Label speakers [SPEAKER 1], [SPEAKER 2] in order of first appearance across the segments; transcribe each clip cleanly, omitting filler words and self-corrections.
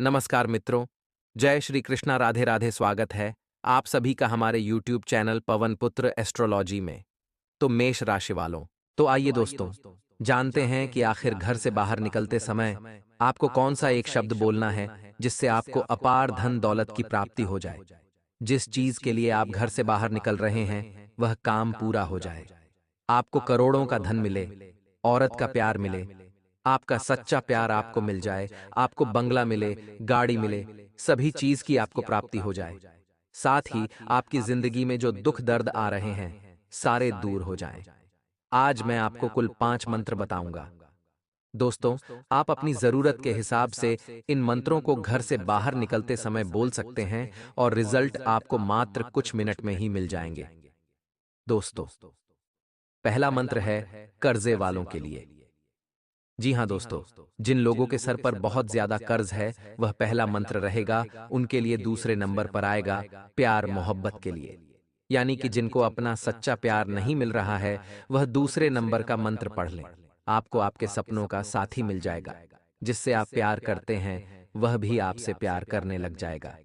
[SPEAKER 1] नमस्कार मित्रों, जय श्री कृष्णा, राधे राधे। स्वागत है आप सभी का हमारे YouTube चैनल पवन पुत्र एस्ट्रोलॉजी में। तो मेष राशि वालों, तो आइए दोस्तों, जानते हैं कि आखिर घर से बाहर निकलते समय आपको कौन सा एक शब्द बोलना है जिससे आपको अपार धन दौलत की प्राप्ति हो जाए। जिस चीज के लिए आप घर से बाहर निकल रहे हैं वह काम पूरा हो जाए, आपको करोड़ों का धन मिले, औरत का प्यार मिले, आपका सच्चा प्यार आपको मिल जाए, आपको बंगला मिले, गाड़ी मिले, सभी चीज की आपको प्राप्ति हो जाए। साथ ही आपकी जिंदगी में जो दुख दर्द आ रहे हैं सारे दूर हो जाएं। आज मैं आपको कुल 5 मंत्र बताऊंगा। दोस्तों, आप अपनी जरूरत के हिसाब से इन मंत्रों को घर से बाहर निकलते समय बोल सकते हैं और रिजल्ट आपको मात्र कुछ मिनट में ही मिल जाएंगे। दोस्तों, पहला मंत्र है कर्जे वालों के लिए। जी हाँ दोस्तों, जिन लोगों के सर पर बहुत ज्यादा कर्ज है वह पहला मंत्र रहेगा उनके लिए। दूसरे नंबर पर आएगा प्यार मोहब्बत के लिए, यानी कि जिनको अपना सच्चा प्यार नहीं मिल रहा है वह दूसरे नंबर का मंत्र पढ़ लें। आपको आपके सपनों का साथी मिल जाएगा, जिससे आप प्यार करते हैं वह भी आपसे प्यार करने लग जाएगा।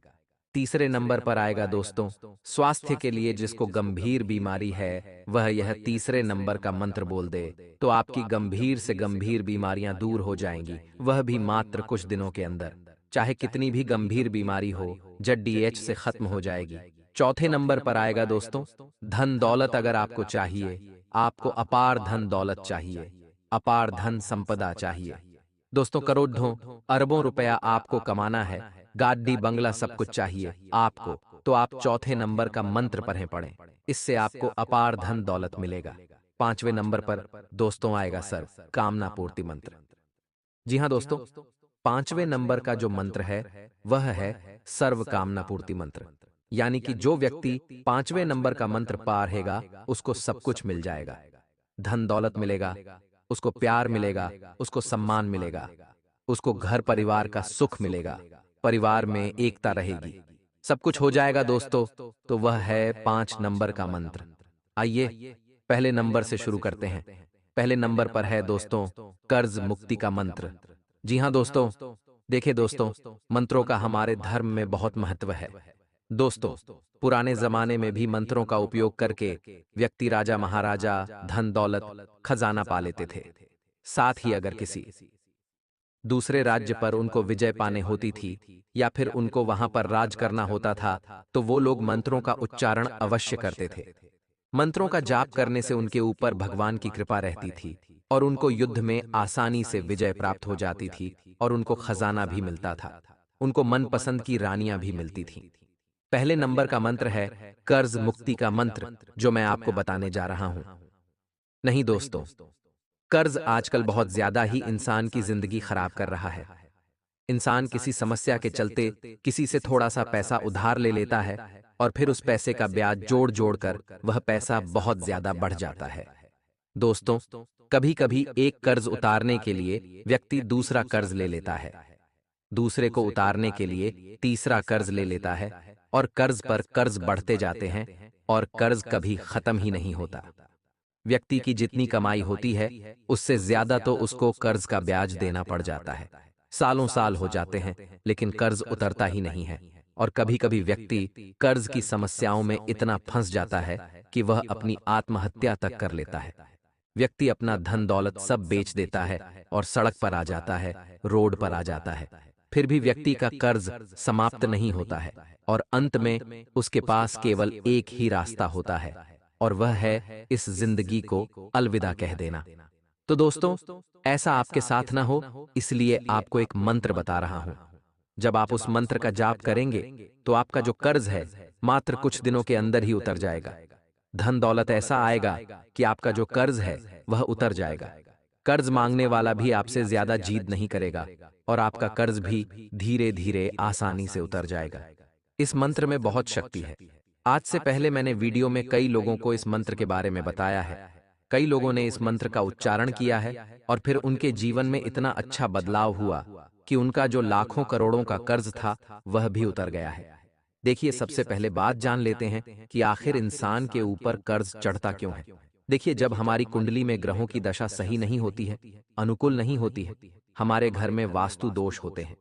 [SPEAKER 1] तीसरे नंबर पर आएगा दोस्तों स्वास्थ्य के लिए। जिसको गंभीर बीमारी है वह यह तीसरे नंबर का मंत्र बोल दे तो आपकी गंभीर से गंभीर बीमारियां दूर हो जाएंगी, वह भी मात्र कुछ दिनों के अंदर। चाहे कितनी भी गंभीर बीमारी हो, जड्डीएच से खत्म हो जाएगी। चौथे नंबर पर आएगा दोस्तों धन दौलत। अगर आपको चाहिए, आपको अपार धन दौलत चाहिए, अपार धन संपदा चाहिए दोस्तों, करोड़ों अरबों रुपया आपको कमाना है, गाड़ी बंगला सब कुछ चाहिए आपको, तो आप चौथे नंबर का मंत्र पढ़ें। इससे आपको अपार धन दौलत मिलेगा। पांचवें नंबर पर दोस्तों आएगा सर्व कामना पूर्ति मंत्र। जी हाँ दोस्तों, पांचवें नंबर का जो मंत्र है वह है सर्व कामना पूर्ति मंत्र। यानी कि जो व्यक्ति पांचवें नंबर का मंत्र पढ़ेगा उसको सब कुछ मिल जाएगा। धन दौलत मिलेगा, उसको प्यार मिलेगा, उसको सम्मान मिलेगा, उसको घर परिवार का सुख मिलेगा, परिवार में एकता रहेगी, सब कुछ हो जाएगा दोस्तों। तो वह है 5 नंबर का मंत्र। आइए पहले नंबर से शुरू करते हैं। पहले नंबर पर है दोस्तों कर्ज मुक्ति का मंत्र। जी हाँ दोस्तों, देखिए दोस्तों, मंत्रों का हमारे धर्म में बहुत महत्व है। दोस्तों, पुराने जमाने में भी मंत्रों का उपयोग करके व्यक्ति राजा महाराजा धन दौलत खजाना पा लेते थे। साथ ही अगर किसी दूसरे राज्य पर उनको विजय पाने होती थी या फिर उनको वहां पर राज करना होता था तो वो लोग मंत्रों का उच्चारण अवश्य करते थे। मंत्रों का जाप करने से उनके ऊपर भगवान की कृपा रहती थी और उनको युद्ध में आसानी से विजय प्राप्त हो जाती थी और उनको खजाना भी मिलता था, उनको मनपसंद की रानियां भी मिलती थीं। पहले नंबर का मंत्र है कर्ज मुक्ति का मंत्र, जो मैं आपको बताने जा रहा हूं। नहीं दोस्तों, कर्ज आजकल बहुत ज्यादा ही इंसान की जिंदगी खराब कर रहा है। इंसान किसी समस्या के चलते किसी से थोड़ा सा पैसा उधार ले लेता है और फिर उस पैसे का ब्याज जोड़ जोड़ कर वह पैसा बहुत ज्यादा बढ़ जाता है। दोस्तों, कभी कभी एक कर्ज उतारने के लिए व्यक्ति दूसरा कर्ज ले लेता है, दूसरे को उतारने के लिए तीसरा कर्ज ले लेता है और कर्ज पर कर्ज बढ़ते जाते हैं और कर्ज कभी खत्म ही नहीं होता। व्यक्ति की जितनी कमाई होती है उससे ज्यादा तो उसको कर्ज का ब्याज देना पड़ जाता है। सालों साल हो जाते हैं लेकिन कर्ज उतरता ही नहीं है और कभी कभी व्यक्ति कर्ज की समस्याओं में इतना फंस जाता है कि वह अपनी आत्महत्या तक कर लेता है। व्यक्ति अपना धन दौलत सब बेच देता है और सड़क पर आ जाता है, रोड पर आ जाता है। फिर भी व्यक्ति का कर्ज समाप्त नहीं होता है और अंत में उसके पास केवल एक ही रास्ता होता है और वह है इस जिंदगी को अलविदा कह देना। तो दोस्तों, ऐसा आपके साथ ना हो इसलिए आपको एक मंत्र बता रहा हूं। जब आप उस मंत्र का जाप करेंगे तो आपका जो कर्ज है मात्र कुछ दिनों के अंदर ही उतर जाएगा। धन दौलत ऐसा आएगा कि आपका जो कर्ज है वह उतर जाएगा। कर्ज मांगने वाला भी आपसे ज्यादा जिद नहीं करेगा और आपका कर्ज भी धीरे धीरे आसानी से उतर जाएगा। इस मंत्र में बहुत शक्ति है। आज से पहले मैंने वीडियो में कई लोगों को इस मंत्र के बारे में बताया है। कई लोगों ने इस मंत्र का उच्चारण किया है और फिर उनके जीवन में इतना अच्छा बदलाव हुआ कि उनका जो लाखों करोड़ों का कर्ज था वह भी उतर गया है। देखिए, सबसे पहले बात जान लेते हैं कि आखिर इंसान के ऊपर कर्ज चढ़ता क्यों है। देखिए, जब हमारी कुंडली में ग्रहों की दशा सही नहीं होती है, अनुकूल नहीं होती है, हमारे घर में वास्तु दोष होते हैं,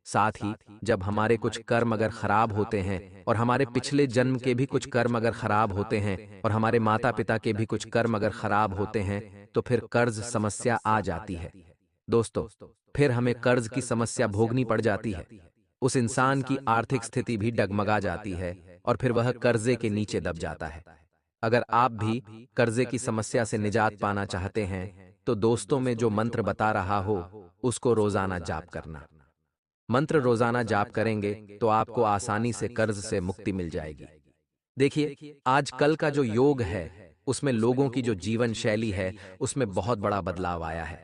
[SPEAKER 1] साथ ही जब हमारे कुछ कर्म अगर खराब होते हैं और हमारे पिछले जन्म के भी कुछ कर्म अगर खराब होते हैं और हमारे माता पिता के भी कुछ कर्म अगर खराब होते हैं तो फिर कर्ज समस्या आ जाती है। दोस्तों, फिर हमें कर्ज की समस्या भोगनी पड़ जाती है। उस इंसान की आर्थिक स्थिति भी डगमगा जाती है और फिर वह कर्जे के नीचे दब जाता है। अगर आप भी कर्जे की समस्या से निजात पाना चाहते हैं तो दोस्तों में जो मंत्र बता रहा हो उसको रोजाना जाप करना। मंत्र रोजाना जाप करेंगे तो आपको आसानी से कर्ज से मुक्ति मिल जाएगी। देखिए, आजकल का जो योग है उसमें लोगों की जो जीवन शैली है उसमें बहुत बड़ा बदलाव आया है।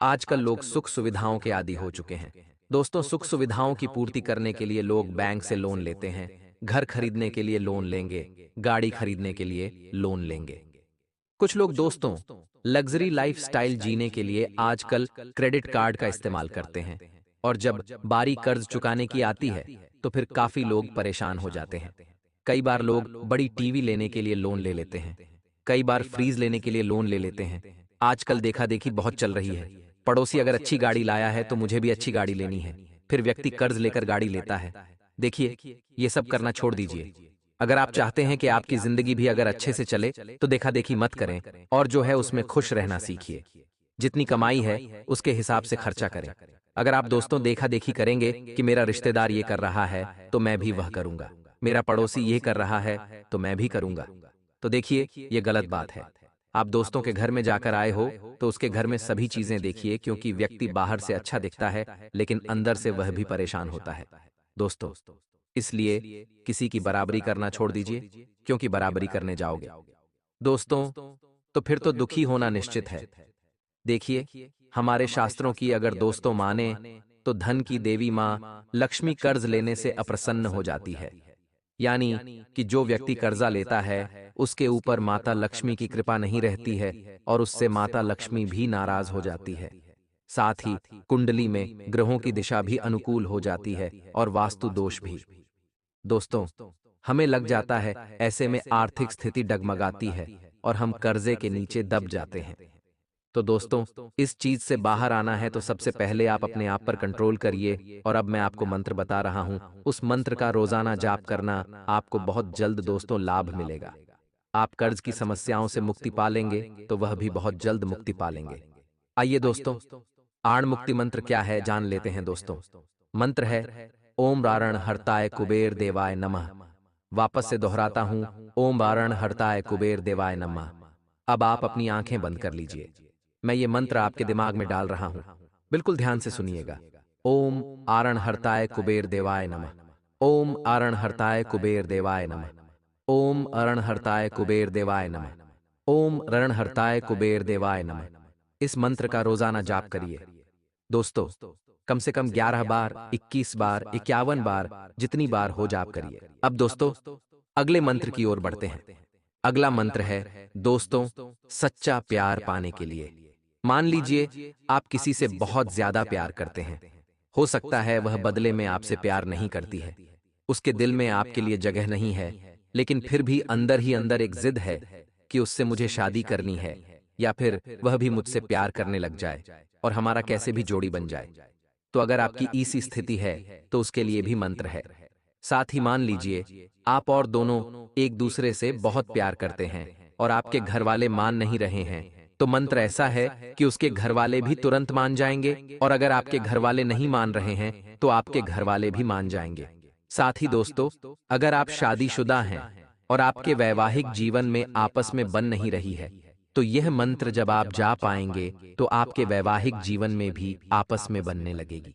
[SPEAKER 1] आजकल लोग सुख सुविधाओं के आदी हो चुके हैं। दोस्तों, सुख सुविधाओं की पूर्ति करने के लिए लोग बैंक से लोन लेते हैं, घर खरीदने के लिए लोन लेंगे, गाड़ी खरीदने के लिए लोन लेंगे। कुछ लोग दोस्तों लग्जरी लाइफस्टाइल जीने के लिए आजकल क्रेडिट कार्ड का इस्तेमाल करते हैं और जब बारी कर्ज चुकाने की आती है तो फिर काफी लोग परेशान हो जाते हैं। कई बार लोग बड़ी टीवी लेने के लिए लोन ले लेते हैं, कई बार फ्रीज लेने के लिए लोन ले लेते हैं। आजकल देखा देखी बहुत चल रही है। पड़ोसी अगर अच्छी गाड़ी लाया है तो मुझे भी अच्छी गाड़ी लेनी है, फिर व्यक्ति कर्ज लेकर गाड़ी लेता है। देखिए, ये सब करना छोड़ दीजिए। अगर आप चाहते हैं कि आपकी जिंदगी भी अगर अच्छे से चले तो देखा देखी मत करें और जो है उसमें खुश रहना सीखिए। जितनी कमाई है उसके हिसाब से खर्चा करें। अगर आप दोस्तों देखा देखी करेंगे कि मेरा रिश्तेदार ये कर रहा है तो मैं भी वह करूंगा, मेरा पड़ोसी ये कर रहा है तो मैं भी करूंगा, तो देखिए ये गलत बात है। आप दोस्तों के घर में जाकर आए हो तो उसके घर में सभी चीजें देखिए, क्योंकि व्यक्ति बाहर से अच्छा दिखता है लेकिन अंदर से वह भी परेशान होता है। दोस्तों, इसलिए किसी की बराबरी करना छोड़ दीजिए, क्योंकि बराबरी करने जाओगे दोस्तों तो फिर तो दुखी होना निश्चित है। देखिए, हमारे शास्त्रों की अगर दोस्तों माने तो धन की देवी मां लक्ष्मी कर्ज लेने से अप्रसन्न हो जाती है। यानी कि जो व्यक्ति कर्जा लेता है उसके ऊपर माता लक्ष्मी की कृपा नहीं रहती है और उससे माता लक्ष्मी भी नाराज हो जाती है। साथ ही कुंडली में ग्रहों की दिशा भी अनुकूल हो जाती है और वास्तु दोष भी। दोस्तों, हमें लग जाता है, ऐसे में आर्थिक स्थिति डगमगाती है और हम कर्जे के नीचे दब जाते हैं। तो दोस्तों, इस चीज से बाहर आना है तो सबसे पहले आप अपने आप पर कंट्रोल करिए और अब मैं आपको मंत्र बता रहा हूं, उस मंत्र का रोजाना जाप करना, आपको बहुत जल्द दोस्तों लाभ मिलेगा। आप कर्ज की समस्याओं से मुक्ति पालेंगे तो वह भी बहुत जल्द मुक्ति पालेंगे। आइए दोस्तों, आण मुक्ति मंत्र क्या है जान लेते हैं दोस्तों। मंत्र है ओम रारण हर्ताय कुबेर देवाय नमः। वापस से दोहराता हूं, ओम रारण हर्ताय कुबेर देवाय नमः। अब आप अपनी आंखें बंद कर लीजिए। मैं ये मंत्र आपके दिमाग में डाल रहा हूं, बिल्कुल ध्यान से सुनिएगा। ओम आरण हर्ताय कुबेर देवाय नमः। ओम आरण हर्ताय कुबेर देवाय नमः। ओम अरण हर्ताय कुबेर देवाय नमः। ओम रण हर्ताय कुबेर देवाय नमः। इस मंत्र का रोजाना जाप करिए दोस्तों, कम से कम 11 बार, 21 बार, 51 बार, जितनी बार हो जाप करिए। अब दोस्तों अगले मंत्र की ओर बढ़ते हैं। अगला मंत्र है दोस्तों सच्चा प्यार पाने के लिए। मान लीजिए आप किसी से बहुत ज्यादा प्यार करते हैं। हो सकता है वह बदले में आपसे प्यार नहीं करती है, उसके दिल में आपके लिए जगह नहीं है, लेकिन फिर भी अंदर ही अंदर एक जिद है कि उससे मुझे शादी करनी है, या फिर वह भी मुझसे प्यार करने लग जाए और हमारा कैसे भी जोड़ी बन जाए। तो अगर आपकी ऐसी स्थिति है तो उसके लिए भी मंत्र है। साथ ही मान लीजिए आप और दोनों एक दूसरे से बहुत प्यार करते हैं और आपके घर वाले मान नहीं रहे हैं, तो मंत्र ऐसा है कि उसके घर वाले भी तुरंत मान जाएंगे और अगर आपके घर वाले नहीं मान रहे हैं तो आपके घर वाले भी मान जाएंगे। साथ ही दोस्तों, अगर आप शादीशुदा हैं और आपके वैवाहिक जीवन में आपस में बन नहीं रही है, तो यह मंत्र जब आप जा पाएंगे तो आपके वैवाहिक जीवन में भी आपस में बनने लगेगी।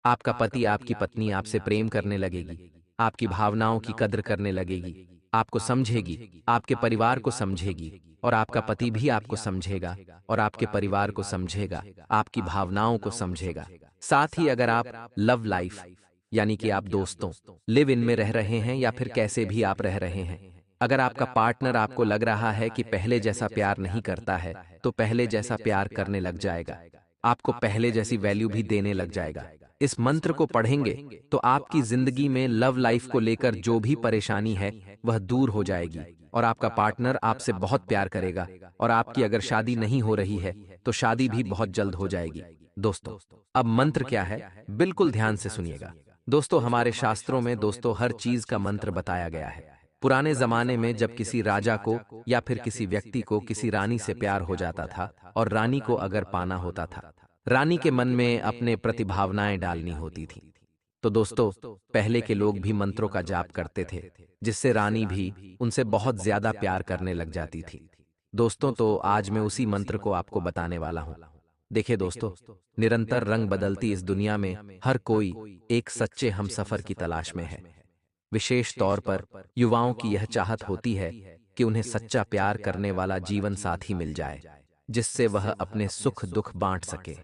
[SPEAKER 1] आपका पति आपकी पत्नी आपसे प्रेम करने लगेगी, आपकी भावनाओं की कद्र करने लगेगी, आपको समझेगी, आपके परिवार को समझेगी और आपका पति भी आपको समझेगा और आपके परिवार को समझेगा, आपकी भावनाओं को समझेगा। साथ ही अगर आप लव लाइफ यानी कि आप दोस्तों लिव इन में रह रहे हैं या फिर कैसे भी आप रह रहे हैं, अगर आपका पार्टनर आपको लग रहा है कि पहले जैसा प्यार नहीं करता है तो पहले जैसा प्यार करने लग जाएगा, आपको पहले जैसी वैल्यू भी देने लग जाएगा। इस मंत्र को पढ़ेंगे तो आपकी जिंदगी में लव लाइफ को लेकर जो भी परेशानी है वह दूर हो जाएगी और आपका पार्टनर आपसे बहुत प्यार करेगा और आपकी अगर शादी नहीं हो रही है तो शादी भी बहुत जल्द हो जाएगी। दोस्तों, अब मंत्र क्या है, बिल्कुल ध्यान से सुनिएगा। दोस्तों, हमारे शास्त्रों में दोस्तों हर चीज का मंत्र बताया गया है। पुराने जमाने में जब किसी राजा को या फिर किसी व्यक्ति को किसी रानी से प्यार हो जाता था और रानी को अगर पाना होता था, रानी के मन में अपने प्रतिभावनाएं डालनी होती थी। तो दोस्तों, पहले के लोग भी मंत्रों का जाप करते थे, जिससे रानी भी उनसे बहुत ज्यादा प्यार करने लग जाती थी। दोस्तों, तो आज मैं उसी मंत्र को आपको बताने वाला हूं। देखिए दोस्तों, निरंतर रंग बदलती इस दुनिया में हर कोई एक सच्चे हमसफर की तलाश में है। विशेष तौर पर युवाओं की यह चाहत होती है कि उन्हें सच्चा प्यार करने वाला जीवन साथी मिल जाए, जिससे वह अपने सुख दुख बांट सके।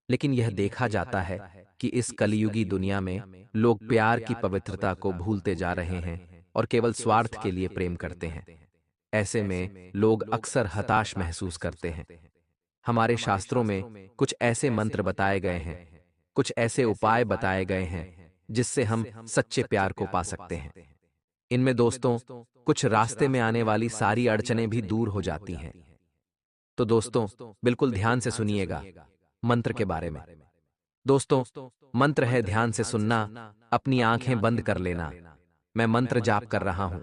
[SPEAKER 1] लेकिन यह देखा जाता है कि इस कलियुगी दुनिया में लोग प्यार की पवित्रता को भूलते जा रहे हैं और केवल स्वार्थ के लिए प्रेम करते हैं। ऐसे में लोग अक्सर हताश महसूस करते हैं। हमारे शास्त्रों में कुछ ऐसे मंत्र बताए गए हैं, कुछ ऐसे उपाय बताए गए हैं जिससे हम सच्चे प्यार को पा सकते हैं। इनमें दोस्तों कुछ रास्ते में आने वाली सारी अड़चनें भी दूर हो जाती हैं। तो दोस्तों, बिल्कुल ध्यान से सुनिएगा मंत्र के बारे में। दोस्तों, मंत्र है ध्यान से सुनना, अपनी आंखें बंद कर लेना। मैं मंत्र जाप कर रहा हूं,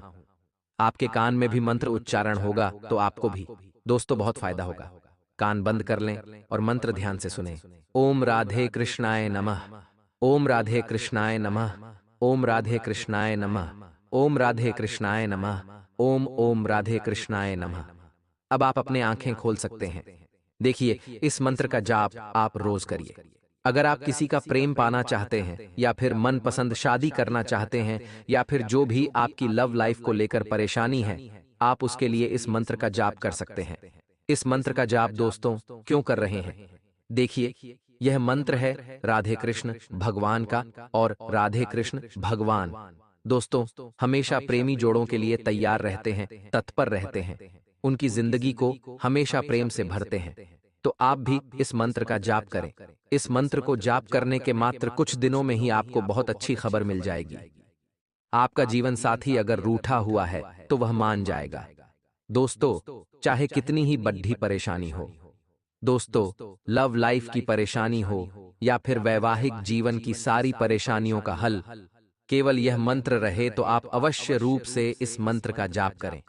[SPEAKER 1] आपके कान में भी मंत्र उच्चारण होगा तो आपको भी दोस्तों बहुत फायदा होगा। कान बंद कर लें और मंत्र ध्यान से सुने। ओम राधे कृष्णाय नमः। ओम राधे कृष्णाय नमः। ओम राधे कृष्णाय नमः। ओम राधे कृष्णाय नमः। ओम ओम राधे कृष्णाय नमः। अब आप अपने आंखें खोल सकते हैं। देखिए, इस मंत्र का जाप आप रोज करिए। अगर आप किसी का प्रेम पाना चाहते हैं या फिर मनपसंद शादी करना चाहते हैं या फिर जो भी आपकी लव लाइफ को लेकर परेशानी है, आप उसके लिए इस मंत्र का जाप कर सकते हैं। इस मंत्र का जाप दोस्तों क्यों कर रहे हैं? देखिए, यह मंत्र है राधे कृष्ण भगवान का, और राधे कृष्ण भगवान दोस्तों हमेशा प्रेमी जोड़ों के लिए तैयार रहते हैं, तत्पर रहते हैं, उनकी जिंदगी को हमेशा प्रेम से भरते हैं। तो आप भी इस मंत्र का जाप करें। इस मंत्र को जाप करने के मात्र कुछ दिनों में ही आपको बहुत अच्छी खबर मिल जाएगी। आपका जीवन साथी अगर रूठा हुआ है तो वह मान जाएगा। दोस्तों, चाहे कितनी ही बड्ढी परेशानी हो, दोस्तों लव लाइफ की परेशानी हो या फिर वैवाहिक जीवन की सारी परेशानियों का हल केवल यह मंत्र रहे तो आप अवश्य रूप से इस मंत्र का जाप करें।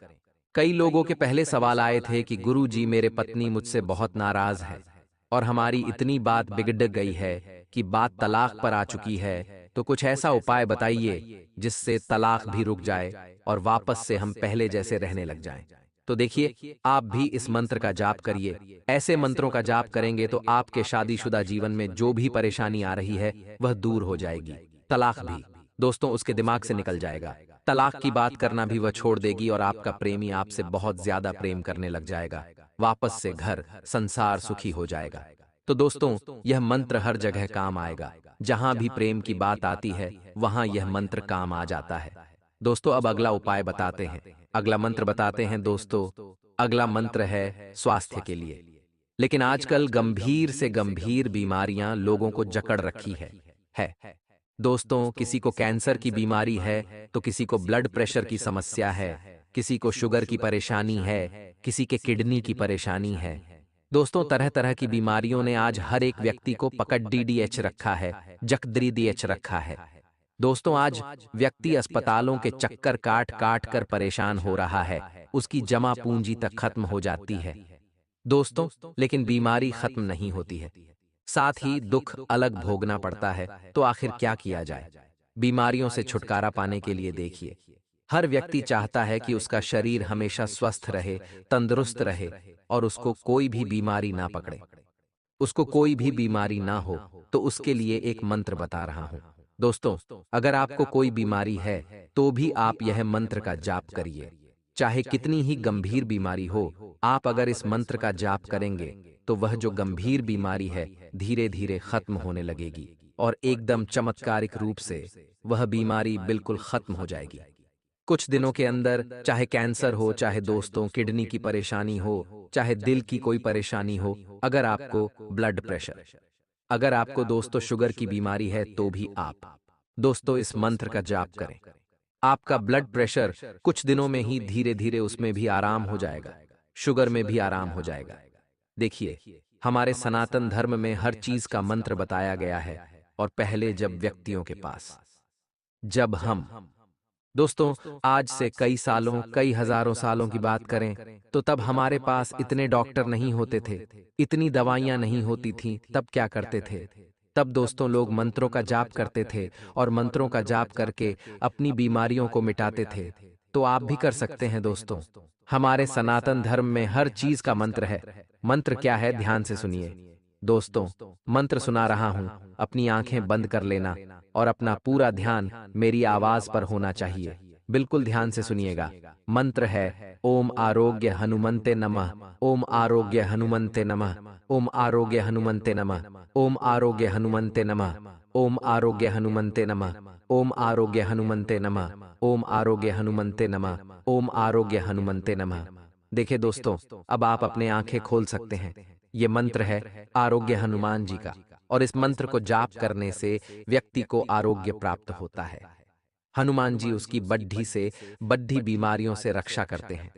[SPEAKER 1] कई लोगों के पहले सवाल आए थे कि गुरु जी, मेरे पत्नी मुझसे बहुत नाराज है और हमारी इतनी बात बिगड़ गई है कि बात तलाक पर आ चुकी है, तो कुछ ऐसा उपाय बताइए जिससे तलाक भी रुक जाए और वापस से हम पहले जैसे रहने लग जाएं। तो देखिए, आप भी इस मंत्र का जाप करिए। ऐसे मंत्रों का जाप करेंगे तो आपके शादीशुदा जीवन में जो भी परेशानी आ रही है वह दूर हो जाएगी। तलाक भी दोस्तों उसके दिमाग से निकल जाएगा। तलाक की बात करना भी वह छोड़ देगी और आपका प्रेमी आपसे बहुत ज्यादा प्रेम करने लग जाएगा। वापस से घर संसार सुखी हो जाएगा। तो दोस्तों, यह मंत्र हर जगह काम आएगा। जहां भी प्रेम की बात आती है वहां यह मंत्र काम आ जाता है। दोस्तों, अब अगला उपाय बताते हैं, अगला मंत्र बताते हैं। दोस्तों, अगला मंत्र है स्वास्थ्य के लिए। लेकिन आजकल गंभीर से गंभीर बीमारियां लोगों को जकड़ रखी है। दोस्तों, किसी को कैंसर की बीमारी है तो किसी को ब्लड प्रेशर की समस्या है, किसी को शुगर की परेशानी है, किसी के किडनी की परेशानी है। दोस्तों, तरह तरह की बीमारियों ने आज हर एक व्यक्ति को पकड़ डीडीएच रखा है, जकदरीडीएच रखा है। दोस्तों, आज व्यक्ति अस्पतालों के चक्कर काट काट कर परेशान हो रहा है, उसकी जमा पूंजी तक खत्म हो जाती है। दोस्तों, लेकिन बीमारी खत्म नहीं होती है, साथ ही दुख अलग भोगना पड़ता है। तो आखिर क्या किया जाए? बीमारियों से छुटकारा पाने के लिए देखिए, हर व्यक्ति चाहता है कि उसका शरीर हमेशा स्वस्थ रहे, तंदुरुस्त रहे और उसको कोई भी बीमारी ना पकड़े, उसको कोई भी बीमारी ना हो। तो उसके लिए एक मंत्र बता रहा हूं। दोस्तों, अगर आपको कोई बीमारी है तो भी आप यह मंत्र का जाप करिए। चाहे कितनी ही गंभीर बीमारी हो, आप अगर इस मंत्र का जाप करेंगे तो वह जो गंभीर बीमारी है धीरे धीरे खत्म होने लगेगी और एकदम चमत्कारिक रूप से वह बीमारी बिल्कुल खत्म हो जाएगी। कुछ दिनों के अंदर, चाहे कैंसर हो, चाहे दोस्तों किडनी की परेशानी हो, चाहे दिल की कोई परेशानी हो, अगर आपको ब्लड प्रेशर, अगर आपको दोस्तों शुगर की बीमारी है तो भी आप दोस्तों इस मंत्र का जाप करें। आपका ब्लड प्रेशर कुछ दिनों में ही धीरे धीरे उसमें भी आराम हो जाएगा, शुगर में भी आराम हो जाएगा। देखिए, हमारे सनातन धर्म में हर चीज का मंत्र बताया गया है। और पहले जब व्यक्तियों के पास जब हम दोस्तों आज से कई सालों कई हजारों सालों की बात करें तो तब हमारे पास इतने डॉक्टर नहीं होते थे, इतनी दवाइयां नहीं होती थीं। तब क्या करते थे? तब दोस्तों लोग मंत्रों का जाप करते थे और मंत्रों का जाप करके अपनी बीमारियों को मिटाते थे। तो आप भी कर सकते हैं दोस्तों। हमारे सनातन धर्म में हर चीज का मंत्र है। मंत्र क्या है, ध्यान से सुनिए दोस्तों। मंत्र सुना रहा हूं, अपनी आंखें बंद कर लेना और अपना पूरा ध्यान मेरी आवाज पर होना चाहिए। बिल्कुल ध्यान से सुनिएगा। मंत्र है ओम आरोग्य हनुमंते नमः, ओम आरोग्य हनुमंते नमः, ओम आरोग्य हनुमंते नमः, ओम आरोग्य हनुमंते नमः, ओम आरोग्य हनुमंते नमः, ओम आरोग्य हनुमंते नमः, ओम आरोग्य हनुमंते नमः, ओम आरोग्य हनुमंते नमः। देखिए दोस्तों, अब आप अपने आंखें खोल सकते हैं। ये मंत्र है आरोग्य हनुमान जी का, और इस मंत्र को जाप करने से व्यक्ति को आरोग्य प्राप्त होता है। हनुमान जी उसकी बड्ढी से बड्ढी बीमारियों से रक्षा करते हैं।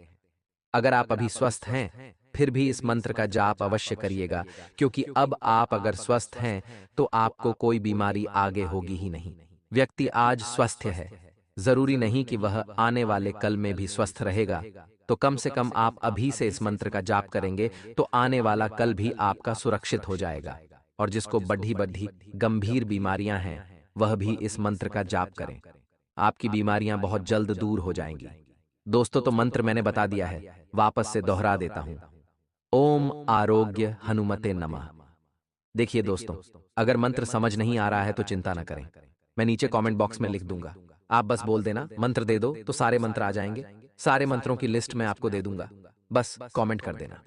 [SPEAKER 1] अगर आप अभी स्वस्थ हैं, फिर भी इस मंत्र का जाप अवश्य करिएगा, क्योंकि अब आप अगर स्वस्थ हैं तो आपको कोई बीमारी आगे होगी ही नहीं। व्यक्ति आज स्वस्थ है, जरूरी नहीं कि वह आने वाले कल में भी स्वस्थ रहेगा। तो कम से कम आप अभी से इस मंत्र का जाप करेंगे तो आने वाला कल भी आपका सुरक्षित हो जाएगा। और जिसको बड्ढी बड्ढी गंभीर बीमारियां हैं, वह भी इस मंत्र का जाप करें। आपकी बीमारियां बहुत जल्द दूर हो जाएंगी। दोस्तों, तो मंत्र मैंने बता दिया है, वापस से दोहरा देता हूं। ओम आरोग्य हनुमते नमः। देखिए दोस्तों, अगर मंत्र समझ नहीं आ रहा है तो चिंता न करें, मैं नीचे कमेंट बॉक्स में लिख दूंगा। आप बस बोल देना मंत्र दे दो तो सारे मंत्र आ जाएंगे। सारे मंत्रों की लिस्ट मैं आपको दे दूंगा, बस कमेंट कर देना।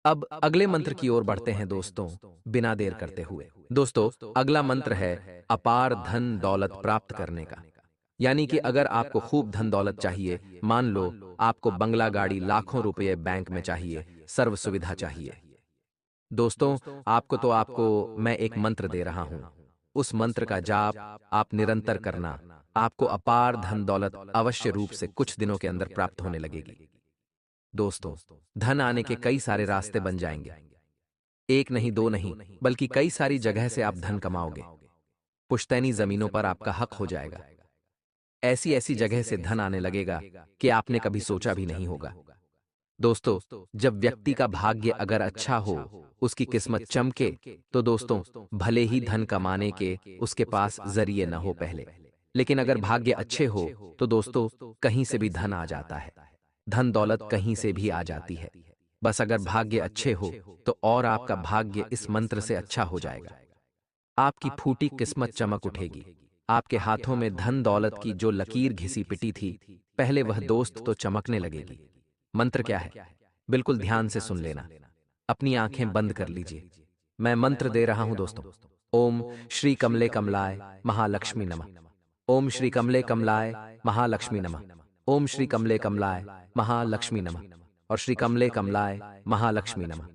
[SPEAKER 1] अब अगले मंत्र की ओर बढ़ते हैं दोस्तों, बिना देर करते हुए। दोस्तों, अगला मंत्र है अपार धन दौलत प्राप्त करने का। यानी कि अगर आपको खूब धन दौलत चाहिए, मान लो आपको बंगला गाड़ी लाखों रुपए बैंक में चाहिए, सर्व सुविधा चाहिए, दोस्तों आपको मैं एक मंत्र दे रहा हूं। उस मंत्र का जाप आप निरंतर करना, आपको अपार धन दौलत अवश्य रूप से कुछ दिनों के अंदर प्राप्त होने लगेगी। दोस्तों, धन आने के कई सारे रास्ते बन जाएंगे। एक नहीं, दो नहीं, बल्कि कई सारी जगह से आप धन कमाओगे। पुश्तैनी जमीनों पर आपका हक हो जाएगा। ऐसी ऐसी जगह से धन आने लगेगा कि आपने कभी सोचा भी नहीं होगा। दोस्तों, जब व्यक्ति का भाग्य अगर अच्छा हो, उसकी किस्मत चमके, तो दोस्तों भले ही धन कमाने के उसके पास जरिए न हो पहले, लेकिन अगर भाग्य अच्छे हो तो दोस्तों कहीं से भी धन आ जाता है। धन दौलत कहीं से भी आ जाती है। बस अगर भाग्य अच्छे हो तो और आपका भाग्य इस मंत्र से अच्छा हो जाएगा। आपकी फूटी किस्मत चमक उठेगी। आपके हाथों में धन दौलत की जो लकीर घिसी पिटी थी, पहले वह दोस्त तो चमकने लगेगी। मंत्र क्या है, बिल्कुल ध्यान से सुन लेना। अपनी आंखें बंद कर लीजिए। मैं मंत्र दे रहा हूं दोस्तों। ओम श्री कमले कमलाय महालक्ष्मी नमः। ओम श्री कमले कमलाय महालक्ष्मी नमः। ओम श्री कमले कमलाय महालक्ष्मी नमः। और श्री कमले कमलाय महालक्ष्मी नमः।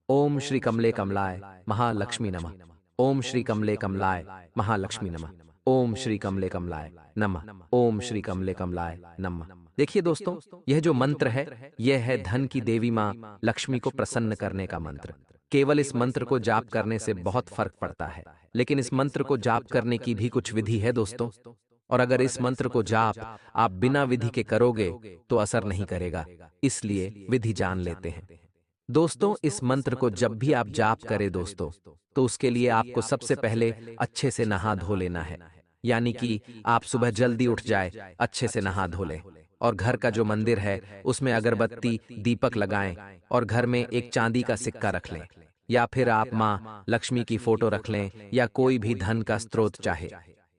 [SPEAKER 1] ओम श्री कमले कमलाय महालक्ष्मी नमः। ओम श्री कमले कमलाय महालक्ष्मी नमः। ओम श्री कमले कमलाय नमः। ओम श्री कमले कमलाय नमः। देखिए दोस्तों, यह जो मंत्र है, यह है धन की देवी मां लक्ष्मी को प्रसन्न करने का मंत्र। केवल इस मंत्र को जाप करने से बहुत फर्क पड़ता है, लेकिन इस मंत्र को जाप करने की भी कुछ विधि है दोस्तों। और अगर इस मंत्र को जाप आप बिना विधि के करोगे तो असर नहीं करेगा, इसलिए विधि जान लेते हैं। दोस्तों, इस मंत्र को जब भी आप जाप करें दोस्तों, तो उसके लिए आपको सबसे पहले अच्छे से नहा धो लेना है। यानी कि आप सुबह जल्दी उठ जाए, अच्छे से नहा धो लें, और घर का जो मंदिर है उसमें अगरबत्ती दीपक लगाएं, और घर में एक चांदी का सिक्का रख लें, या फिर आप माँ लक्ष्मी की फोटो रख लें, या कोई भी धन का स्रोत चाहे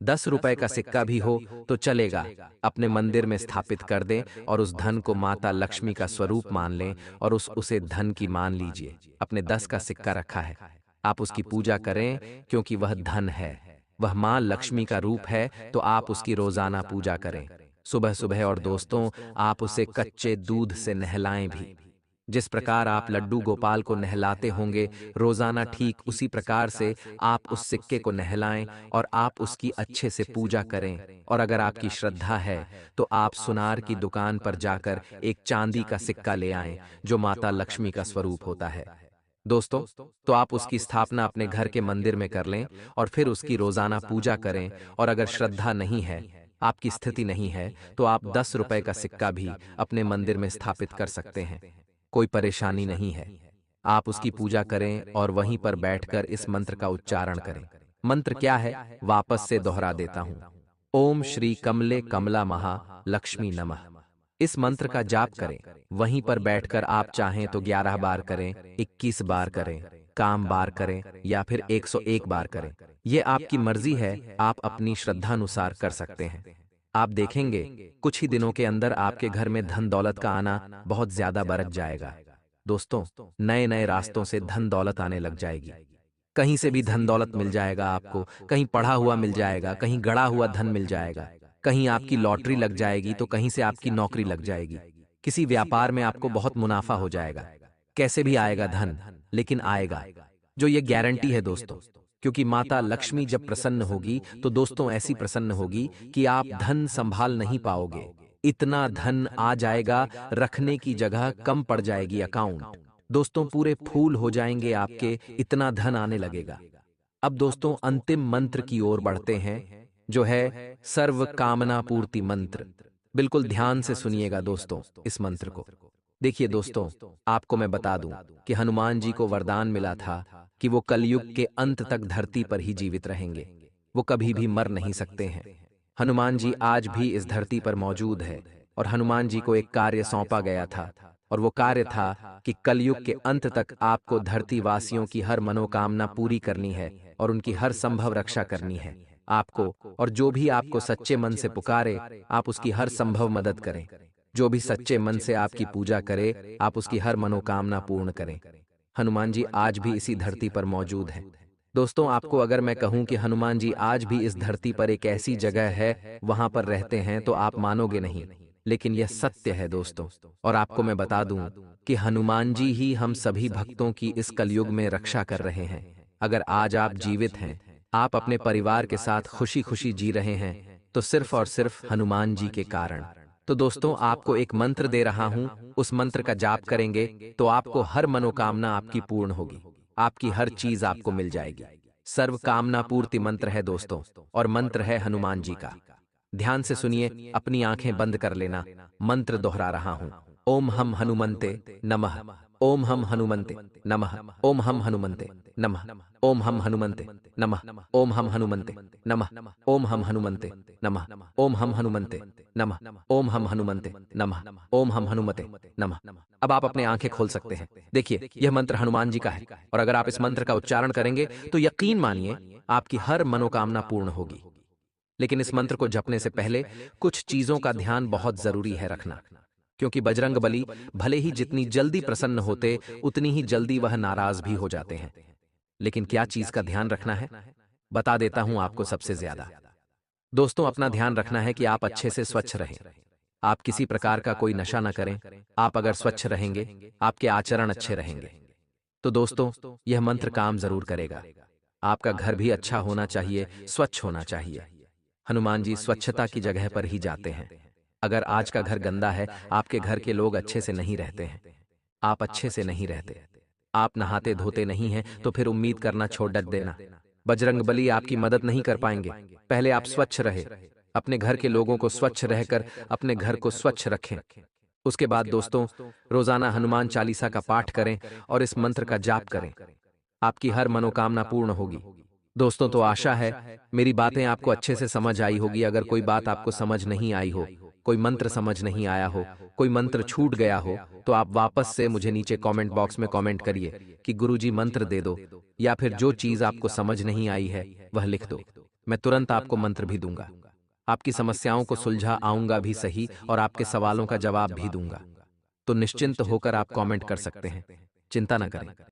[SPEAKER 1] 10 रुपए का सिक्का भी हो तो चलेगा, अपने मंदिर में स्थापित कर दें और उस धन को माता लक्ष्मी का स्वरूप मान लें और उसे धन की मान लीजिए। अपने 10 का सिक्का रखा है, आप उसकी पूजा करें, क्योंकि वह धन है, वह मां लक्ष्मी का रूप है, तो आप उसकी रोजाना पूजा करें सुबह सुबह। और दोस्तों, आप उसे कच्चे दूध से नहलाएं भी। जिस प्रकार आप लड्डू गोपाल को नहलाते होंगे रोजाना, ठीक उसी प्रकार से आप उस सिक्के को नहलाएं और आप उसकी अच्छे से पूजा करें। और अगर आपकी श्रद्धा है तो आप सुनार की दुकान पर जाकर एक चांदी का सिक्का ले आएं, जो माता लक्ष्मी का स्वरूप होता है। दोस्तों, तो आप उसकी स्थापना अपने घर के मंदिर में कर लें और फिर उसकी रोजाना पूजा करें। और अगर श्रद्धा नहीं है, आपकी स्थिति नहीं है, तो आप 10 रुपए का सिक्का भी अपने मंदिर में स्थापित कर सकते हैं। कोई परेशानी नहीं है। आप उसकी पूजा करें और वहीं पर बैठकर इस मंत्र का उच्चारण करें। मंत्र क्या है, वापस से दोहरा देता हूं। ओम श्री कमले कमला महा लक्ष्मी नमः। इस मंत्र का जाप करें। वहीं पर बैठकर आप चाहें तो 11 बार करें, 21 बार करें, काम बार करें या फिर 101 बार करें। ये आपकी मर्जी है, आप अपनी श्रद्धानुसार कर सकते हैं। आप देखेंगे कुछ ही दिनों के अंदर आपके घर में धन दौलत का आना बहुत ज्यादा बरक जाएगा। दोस्तों, नए नए रास्तों से धन दौलत आने लग जाएगी। कहीं से भी धन दौलत मिल जाएगा आपको, कहीं पढ़ा हुआ मिल जाएगा, कहीं गड़ा हुआ धन मिल जाएगा। कहीं आपकी लॉटरी लग जाएगी तो कहीं से आपकी नौकरी लग जाएगी। किसी व्यापार में आपको बहुत मुनाफा हो जाएगा। कैसे भी आएगा धन, लेकिन आएगा, जो ये गारंटी है दोस्तों। क्योंकि माता लक्ष्मी जब प्रसन्न होगी तो दोस्तों ऐसी प्रसन्न होगी कि आप धन संभाल नहीं पाओगे। इतना धन आ जाएगा, रखने की जगह कम पड़ जाएगी अकाउंट। दोस्तों पूरे फूल हो जाएंगे आपके, इतना धन आने लगेगा। अब दोस्तों अंतिम मंत्र की ओर बढ़ते हैं, जो है सर्व कामना पूर्ति मंत्र। बिल्कुल ध्यान से सुनिएगा दोस्तों इस मंत्र को। देखिए दोस्तों, आपको मैं बता दूं कि हनुमान जी को वरदान मिला था कि वो कलयुग के अंत तक धरती पर ही जीवित रहेंगे। वो कभी भी मर नहीं सकते हैं। हनुमान जी आज भी इस धरती पर मौजूद है और हनुमान जी को एक कार्य सौंपा गया था, और वो कार्य था कि कलयुग के अंत तक आपको धरती वासियों की हर मनोकामना पूरी करनी है और उनकी हर संभव रक्षा करनी है। आपको और जो भी आपको सच्चे मन से पुकारे, आप उसकी हर संभव मदद करें। जो भी सच्चे मन से आपकी पूजा करे, आप उसकी हर मनोकामना पूर्ण करें। हनुमान जी आज भी इसी धरती पर मौजूद हैं। दोस्तों, आपको अगर मैं कहूं कि हनुमान जी आज भी इस धरती पर एक ऐसी जगह है, वहां पर रहते हैं, तो आप मानोगे नहीं। लेकिन यह सत्य है दोस्तों। और आपको मैं बता दूं कि हनुमान जी ही हम सभी भक्तों की इस कलयुग में रक्षा कर रहे हैं। अगर आज आप जीवित हैं, आप अपने परिवार के साथ खुशी खुशी जी रहे हैं, तो सिर्फ और सिर्फ हनुमान जी के कारण। तो दोस्तों, आपको एक मंत्र दे रहा हूं, उस मंत्र का जाप करेंगे तो आपको हर मनोकामना आपकी पूर्ण होगी। आपकी हर चीज आपको मिल जाएगी। सर्व कामना पूर्ति मंत्र है दोस्तों, और मंत्र है हनुमान जी का। ध्यान से सुनिए, अपनी आंखें बंद कर लेना। मंत्र दोहरा रहा हूं। ओम हम हनुमंते नमः। ओम हम हनुमंते नमः। ओम हम हनुमंते नमः। ओम हम हनुमंते नमः। ओम हम हनुमंते नमः। ओम हम हनुमंते नमः। ओम हम हनुमंते नमः। ओम हम हनुमंते नमः। ओम हम हनुमते नमः। अब आप अपने आंखें खोल सकते हैं। देखिए, यह मंत्र हनुमान जी का है, और अगर आप इस मंत्र का उच्चारण करेंगे तो यकीन मानिए आपकी हर मनोकामना पूर्ण होगी। लेकिन इस मंत्र को जपने से पहले कुछ चीजों का ध्यान बहुत जरूरी है रखना। क्योंकि बजरंग बली भले ही जितनी जल्दी प्रसन्न होते, उतनी ही जल्दी वह नाराज भी हो जाते हैं। लेकिन क्या चीज का ध्यान रखना है, बता देता हूं आपको सबसे ज्यादा। दोस्तों, अपना ध्यान रखना है कि आप अच्छे से स्वच्छ रहें। आप किसी प्रकार का कोई नशा न करें। आप अगर स्वच्छ रहेंगे, आपके आचरण अच्छे रहेंगे। तो दोस्तों, यह मंत्र काम जरूर करेगा। आपका घर भी अच्छा होना चाहिए, स्वच्छ होना चाहिए। हनुमान जी स्वच्छता की जगह पर ही जाते हैं। अगर आज का घर गंदा है, आपके घर के लोग अच्छे से नहीं रहते हैं। आप अच्छे से नहीं रहते, आप नहाते धोते नहीं हैं, तो फिर उम्मीद करना छोड़ देना। बजरंगबली आपकी मदद नहीं कर पाएंगे। पहले आप स्वच्छ रहे, अपने घर के लोगों को स्वच्छ रहकर अपने घर को स्वच्छ रखें। उसके बाद दोस्तों, रोजाना हनुमान चालीसा का पाठ करें और इस मंत्र का जाप करें। आपकी हर मनोकामना पूर्ण होगी। दोस्तों, तो आशा है मेरी बातें आपको अच्छे से समझ आई होगी। अगर कोई बात आपको समझ नहीं आई हो, कोई मंत्र समझ नहीं आया हो, कोई मंत्र छूट गया हो, तो आप वापस से मुझे नीचे कमेंट बॉक्स में कमेंट करिए कि गुरुजी मंत्र दे दो, या फिर जो चीज आपको समझ नहीं आई है वह लिख दो। मैं तुरंत आपको मंत्र भी दूंगा। आपकी समस्याओं को सुलझा आऊंगा भी सही, और आपके सवालों का जवाब भी दूंगा। तो निश्चिंत होकर आप कमेंट कर सकते हैं। चिंता न करें।